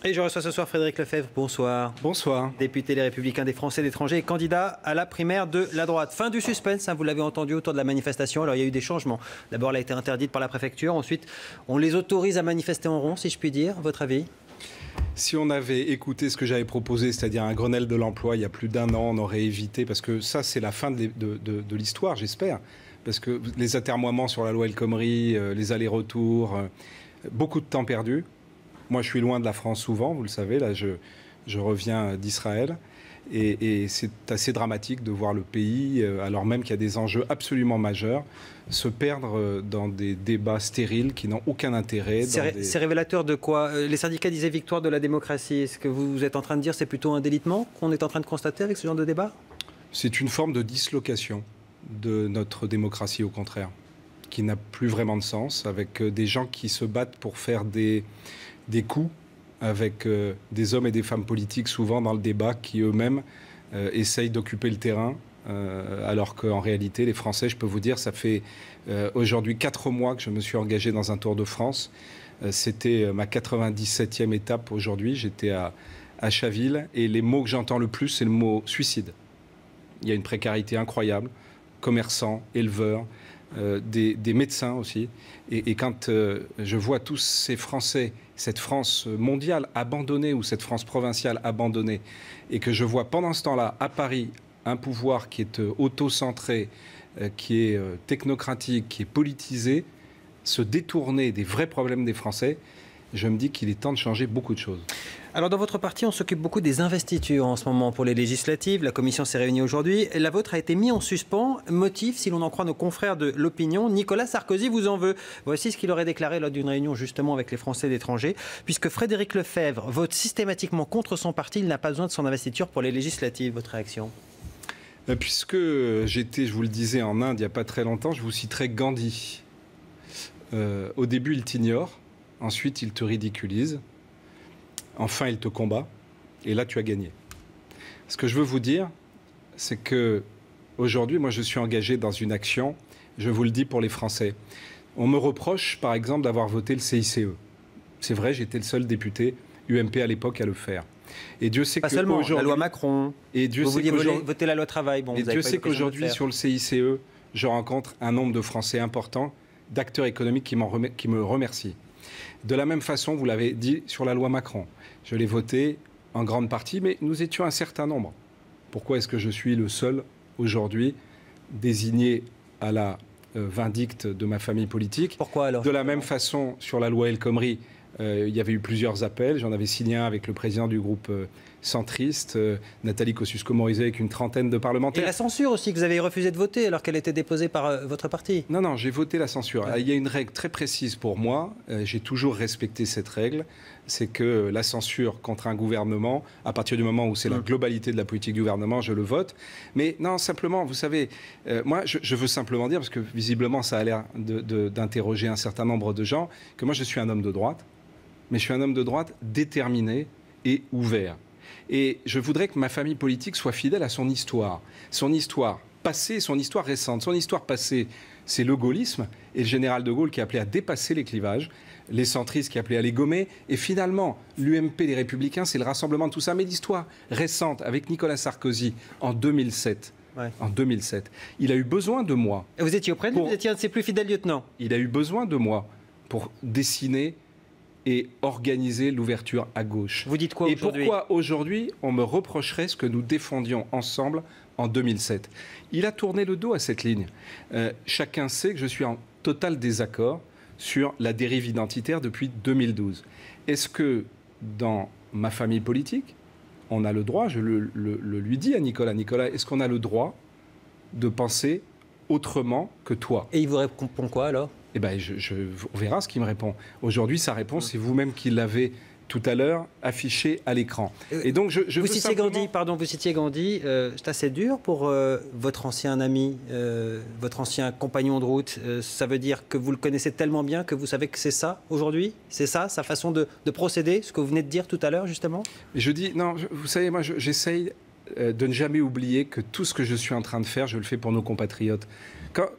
Et je reçois ce soir Frédéric Lefebvre. Bonsoir. Bonsoir. Député Les Républicains des Français de l'étranger et candidat à la primaire de la droite. Fin du suspense, vous l'avez entendu autour de la manifestation. Alors il y a eu des changements. D'abord, elle a été interdite par la préfecture. Ensuite, on les autorise à manifester en rond, si je puis dire. Votre avis ? Si on avait écouté ce que j'avais proposé, c'est-à-dire un Grenelle de l'emploi, il y a plus d'1 an, on aurait évité, parce que ça, c'est la fin de l'histoire, j'espère. Parce que les atermoiements sur la loi El Khomri, les allers-retours, beaucoup de temps perdu. Moi, je suis loin de la France souvent, vous le savez. Là, je reviens d'Israël. Et c'est assez dramatique de voir le pays, alors même qu'il y a des enjeux absolument majeurs, se perdre dans des débats stériles qui n'ont aucun intérêt. C'est révélateur de quoi? Les syndicats disaient victoire de la démocratie. Ce que vous êtes en train de dire, c'est plutôt un délitement qu'on est en train de constater avec ce genre de débat? C'est une forme de dislocation de notre démocratie, au contraire, qui n'a plus vraiment de sens, avec des gens qui se battent pour faire des coups, avec des hommes et des femmes politiques souvent dans le débat qui eux-mêmes essayent d'occuper le terrain, alors qu'en réalité, les Français, je peux vous dire, ça fait aujourd'hui 4 mois que je me suis engagé dans un Tour de France. C'était ma 97e étape aujourd'hui, j'étais à Chaville, et les mots que j'entends le plus, c'est le mot suicide. Il y a une précarité incroyable, commerçants, éleveurs, des médecins aussi. Et quand je vois tous ces Français, cette France mondiale abandonnée ou cette France provinciale abandonnée, et que je vois pendant ce temps-là, à Paris, un pouvoir qui est auto-centré, qui est technocratique, qui est politisé, se détourner des vrais problèmes des Français, je me dis qu'il est temps de changer beaucoup de choses. Alors dans votre parti, on s'occupe beaucoup des investitures en ce moment pour les législatives. La commission s'est réunie aujourd'hui. La vôtre a été mise en suspens. Motif, si l'on en croit nos confrères de l'opinion, Nicolas Sarkozy vous en veut. Voici ce qu'il aurait déclaré lors d'une réunion justement avec les Français d'étranger. Puisque Frédéric Lefebvre vote systématiquement contre son parti, il n'a pas besoin de son investiture pour les législatives. Votre réaction ? Puisque j'étais, je vous le disais, en Inde il n'y a pas très longtemps, je vous citerai Gandhi. Au début, il t'ignore. Ensuite, il te ridiculise. Enfin, il te combat. Et là, tu as gagné. Ce que je veux vous dire, c'est que aujourd'hui, moi, je suis engagé dans une action. Je vous le dis pour les Français. On me reproche, par exemple, d'avoir voté le CICE. C'est vrai, j'étais le seul député UMP à l'époque à le faire. Et Dieu sait pas seulement la loi Macron. Et Dieu vous sait vouliez voter la loi travail. Bon, et Dieu sait qu'aujourd'hui, sur le CICE, je rencontre un nombre de Français importants, d'acteurs économiques qui me remercient. De la même façon, vous l'avez dit sur la loi Macron. Je l'ai votée en grande partie, mais nous étions un certain nombre. Pourquoi est-ce que je suis le seul aujourd'hui désigné à la vindicte de ma famille politique? Pourquoi alors? De la même façon, sur la loi El Khomri, il y avait eu plusieurs appels. J'en avais signé un avec le président du groupe centriste, Nathalie Kosciusko-Morizet, avec une trentaine de parlementaires. Et la censure aussi, que vous avez refusé de voter alors qu'elle était déposée par votre parti. Non, non, j'ai voté la censure. Ouais. Il y a une règle très précise pour moi. J'ai toujours respecté cette règle. C'est que la censure contre un gouvernement, à partir du moment où c'est la globalité de la politique du gouvernement, je le vote. Mais non, simplement, vous savez, moi, je veux simplement dire, parce que visiblement, ça a l'air d'interroger un certain nombre de gens, que moi, je suis un homme de droite. Mais je suis un homme de droite déterminé et ouvert. Et je voudrais que ma famille politique soit fidèle à son histoire passée, son histoire récente. Son histoire passée, c'est le gaullisme et le général de Gaulle qui a appelé à dépasser les clivages, les centristes qui appelaient à les gommer. Et finalement, l'UMP des Républicains, c'est le rassemblement de tout ça. Mais l'histoire récente, avec Nicolas Sarkozy, en 2007, en 2007, il a eu besoin de moi. Et vous étiez auprès de lui, vous étiez un de ses plus fidèles lieutenants. Il a eu besoin de moi pour dessiner et organiser l'ouverture à gauche. Vous dites quoi aujourd'hui ? Et pourquoi aujourd'hui on me reprocherait ce que nous défendions ensemble en 2007 ? Il a tourné le dos à cette ligne. Chacun sait que je suis en total désaccord sur la dérive identitaire depuis 2012. Est-ce que dans ma famille politique, on a le droit, je le lui dis à Nicolas, est-ce qu'on a le droit de penser autrement que toi ? Et il vous répond quoi alors ? Eh bien, on verra ce qu'il me répond. Aujourd'hui, sa réponse, c'est vous-même qui l'avez tout à l'heure affiché à l'écran. Et donc, vous citiez Gandhi, pardon, vous citiez Gandhi. C'est assez dur pour votre ancien ami, votre ancien compagnon de route. Ça veut dire que vous le connaissez tellement bien que vous savez que c'est ça aujourd'hui ? C'est ça, sa façon de procéder, ce que vous venez de dire tout à l'heure, justement ? Je dis, non, vous savez, moi, j'essaye de ne jamais oublier que tout ce que je suis en train de faire, je le fais pour nos compatriotes.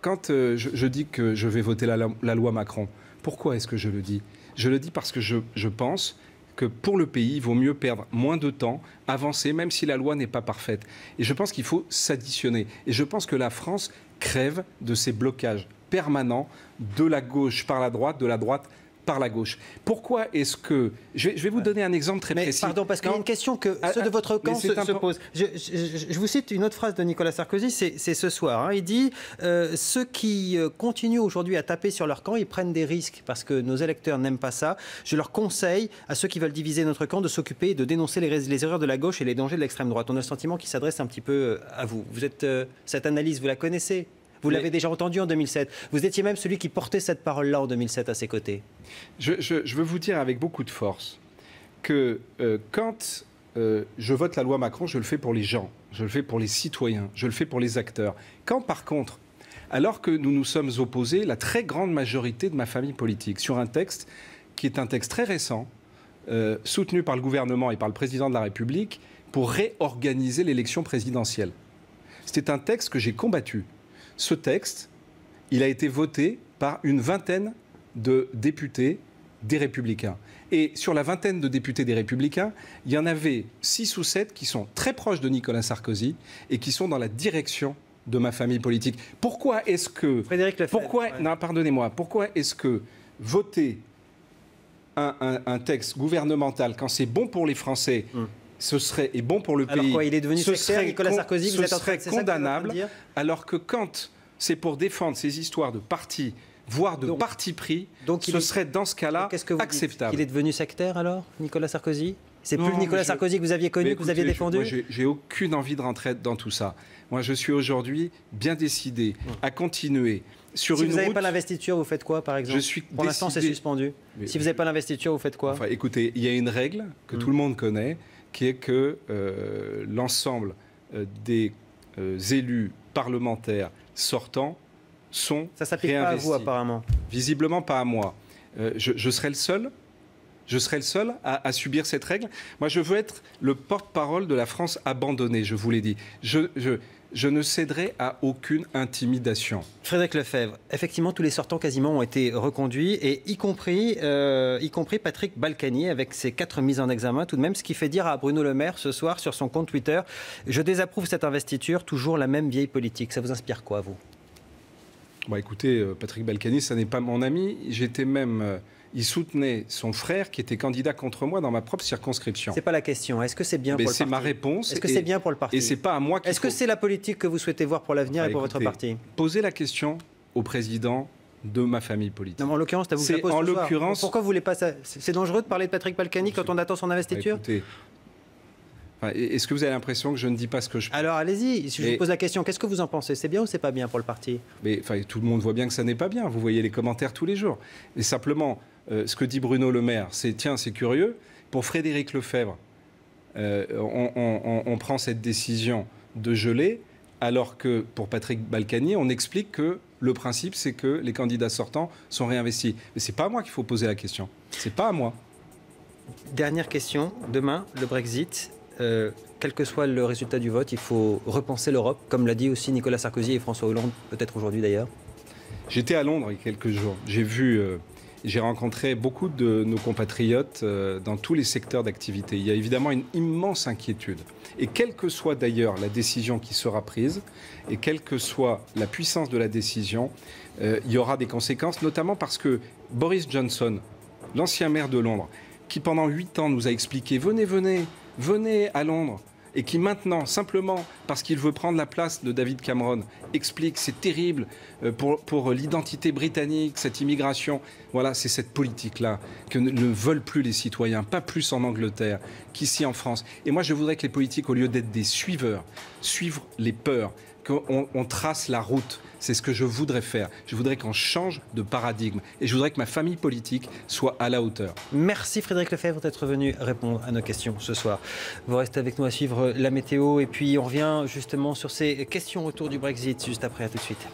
Quand je dis que je vais voter la loi Macron, pourquoi est-ce que je le dis ? Je le dis parce que je pense que pour le pays, il vaut mieux perdre moins de temps, avancer, même si la loi n'est pas parfaite. Et je pense qu'il faut s'additionner. Et je pense que la France crève de ces blocages permanents de la gauche par la droite, de la droite par la gauche. Pourquoi est-ce que... Je vais vous donner un exemple très précis. Pardon, parce qu'il y a une question que ceux de votre camp se posent. Je vous cite une autre phrase de Nicolas Sarkozy, c'est ce soir. Hein. Il dit ceux qui continuent aujourd'hui à taper sur leur camp, ils prennent des risques parce que nos électeurs n'aiment pas ça. Je leur conseille à ceux qui veulent diviser notre camp de s'occuper et de dénoncer les erreurs de la gauche et les dangers de l'extrême droite. On a le sentiment qu'il s'adresse un petit peu à vous. Vous êtes, cette analyse, vous la connaissez ? Vous l'avez déjà entendu en 2007. Vous étiez même celui qui portait cette parole-là en 2007 à ses côtés. Je veux vous dire avec beaucoup de force que quand je vote la loi Macron, je le fais pour les gens, je le fais pour les citoyens, je le fais pour les acteurs. Quand par contre, alors que nous nous sommes opposés, la très grande majorité de ma famille politique, sur un texte qui est un texte très récent, soutenu par le gouvernement et par le président de la République, pour réorganiser l'élection présidentielle. C'était un texte que j'ai combattu. Ce texte, il a été voté par une vingtaine de députés des Républicains. Et sur la vingtaine de députés des Républicains, il y en avait 6 ou 7 qui sont très proches de Nicolas Sarkozy et qui sont dans la direction de ma famille politique. Pourquoi est-ce que... Frédéric Lefebvre. Non, pardonnez-moi. Pourquoi est-ce que voter un texte gouvernemental, quand c'est bon pour les Français... ce serait, et bon pour le pays, quoi, il est devenu sectaire, Nicolas Sarkozy, ce serait condamnable, alors que quand c'est pour défendre ces histoires de partis, voire de parti pris, ce serait dans ce cas-là acceptable. Il est devenu sectaire alors, Nicolas Sarkozy ? C'est plus le Nicolas Sarkozy que vous aviez connu, que vous aviez défendu ? Moi, j'ai aucune envie de rentrer dans tout ça. Moi, je suis aujourd'hui bien décidé à continuer sur une route... Si vous n'avez pas l'investiture, vous faites quoi, par exemple ? Pour l'instant, c'est suspendu. Si vous n'avez pas l'investiture, vous faites quoi ? Enfin, écoutez, il y a une règle que tout le monde connaît, qui est que l'ensemble des élus parlementaires sortants sont ça s'applique pas à vous, apparemment. Visiblement pas à moi. Je serai le seul. Je serai le seul à subir cette règle. Moi, je veux être le porte-parole de la France abandonnée, je vous l'ai dit. Je ne céderai à aucune intimidation. Frédéric Lefebvre, effectivement, tous les sortants quasiment ont été reconduits, et y compris Patrick Balkany, avec ses 4 mises en examen tout de même, ce qui fait dire à Bruno Le Maire ce soir sur son compte Twitter « Je désapprouve cette investiture, toujours la même vieille politique ». Ça vous inspire quoi, vous ? Écoutez, Patrick Balkany, ça n'est pas mon ami. J'étais même... il soutenait son frère qui était candidat contre moi dans ma propre circonscription. C'est pas la question. Est-ce que c'est bien pour le parti ? C'est ma réponse. Est-ce que c'est bien pour le parti ? Et c'est pas à moi qu'il faut... Est-ce que c'est la politique que vous souhaitez voir pour l'avenir et pour votre parti ? Posez la question au président de ma famille politique. Non, en l'occurrence, c'est à vous que je la pose ce soir. Pourquoi vous voulez pas ça ? C'est dangereux de parler de Patrick Balkany quand on attend son investiture ? Écoutez, est-ce que vous avez l'impression que je ne dis pas ce que je pense ? Alors allez-y, si je vous pose la question, qu'est-ce que vous en pensez ? C'est bien ou c'est pas bien pour le parti ? Mais tout le monde voit bien que ça n'est pas bien. Vous voyez les commentaires tous les jours. Et simplement, ce que dit Bruno Le Maire, c'est tiens, c'est curieux. Pour Frédéric Lefebvre, on prend cette décision de geler, alors que pour Patrick Balkany, on explique que le principe, c'est que les candidats sortants sont réinvestis. Mais c'est pas à moi qu'il faut poser la question. C'est pas à moi. Dernière question. Demain, le Brexit. Quel que soit le résultat du vote, il faut repenser l'Europe, comme l'a dit aussi Nicolas Sarkozy et François Hollande, peut-être aujourd'hui d'ailleurs. J'étais à Londres il y a quelques jours. J'ai rencontré beaucoup de nos compatriotes dans tous les secteurs d'activité. Il y a évidemment une immense inquiétude. Et quelle que soit d'ailleurs la décision qui sera prise, et quelle que soit la puissance de la décision, il y aura des conséquences, notamment parce que Boris Johnson, l'ancien maire de Londres, qui pendant 8 ans nous a expliqué « venez à Londres », et qui maintenant, simplement parce qu'il veut prendre la place de David Cameron, explique c'est terrible pour l'identité britannique, cette immigration. Voilà, c'est cette politique-là que ne veulent plus les citoyens, pas plus en Angleterre qu'ici en France. Et moi, je voudrais que les politiques, au lieu d'être des suiveurs, suivent les peurs, qu'on trace la route. C'est ce que je voudrais faire. Je voudrais qu'on change de paradigme. Et je voudrais que ma famille politique soit à la hauteur. Merci Frédéric Lefebvre d'être venu répondre à nos questions ce soir. Vous restez avec nous à suivre la météo. Et puis on revient justement sur ces questions autour du Brexit juste après. À tout de suite.